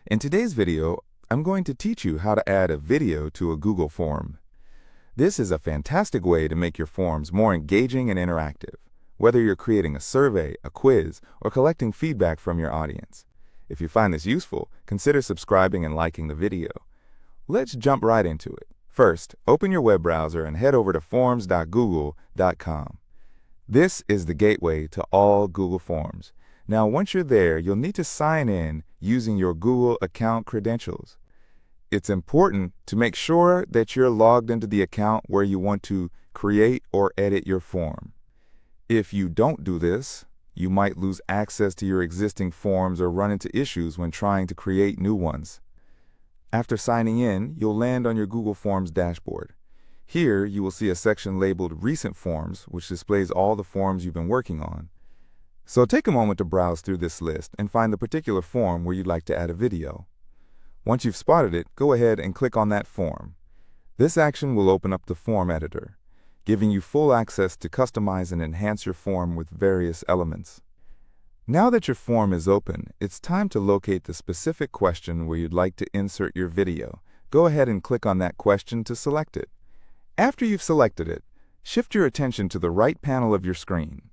In today's video, I'm going to teach you how to add a video to a Google form. This is a fantastic way to make your forms more engaging and interactive, whether you're creating a survey, a quiz, or collecting feedback from your audience. If you find this useful, consider subscribing and liking the video. Let's jump right into it. First, open your web browser and head over to forms.google.com. This is the gateway to all Google Forms. Now, once you're there, you'll need to sign in using your Google account credentials. It's important to make sure that you're logged into the account where you want to create or edit your form. If you don't do this, you might lose access to your existing forms or run into issues when trying to create new ones. After signing in, you'll land on your Google Forms dashboard. Here, you will see a section labeled Recent Forms, which displays all the forms you've been working on. So take a moment to browse through this list and find the particular form where you'd like to add a video. Once you've spotted it, go ahead and click on that form. This action will open up the form editor, giving you full access to customize and enhance your form with various elements. Now that your form is open, it's time to locate the specific question where you'd like to insert your video. Go ahead and click on that question to select it. After you've selected it, shift your attention to the right panel of your screen.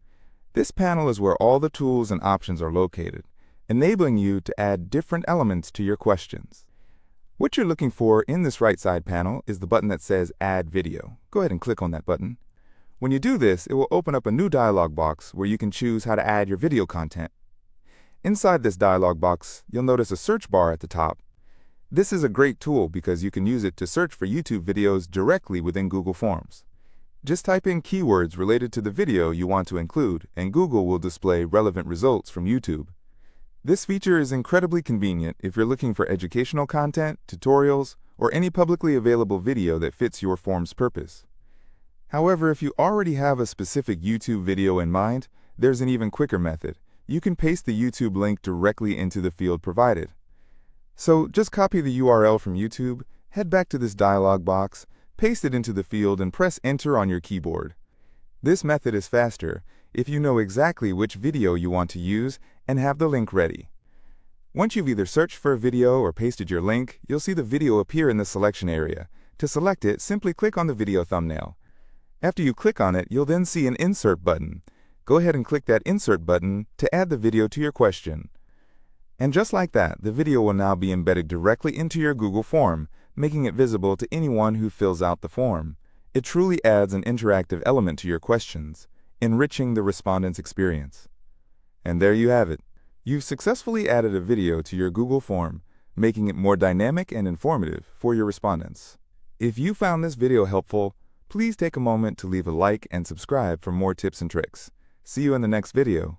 This panel is where all the tools and options are located, enabling you to add different elements to your questions. What you're looking for in this right side panel is the button that says Add Video. Go ahead and click on that button. When you do this, it will open up a new dialog box where you can choose how to add your video content. Inside this dialog box, you'll notice a search bar at the top. This is a great tool because you can use it to search for YouTube videos directly within Google Forms. Just type in keywords related to the video you want to include, and Google will display relevant results from YouTube. This feature is incredibly convenient if you're looking for educational content, tutorials, or any publicly available video that fits your form's purpose. However, if you already have a specific YouTube video in mind, there's an even quicker method. You can paste the YouTube link directly into the field provided. So just copy the URL from YouTube, head back to this dialog box, paste it into the field, and press Enter on your keyboard. This method is faster if you know exactly which video you want to use and have the link ready. Once you've either searched for a video or pasted your link, you'll see the video appear in the selection area. To select it, simply click on the video thumbnail. After you click on it, you'll then see an Insert button. Go ahead and click that Insert button to add the video to your question. And just like that, the video will now be embedded directly into your Google form, making it visible to anyone who fills out the form. It truly adds an interactive element to your questions, enriching the respondent's experience. And there you have it. You've successfully added a video to your Google form, making it more dynamic and informative for your respondents. If you found this video helpful, please take a moment to leave a like and subscribe for more tips and tricks. See you in the next video.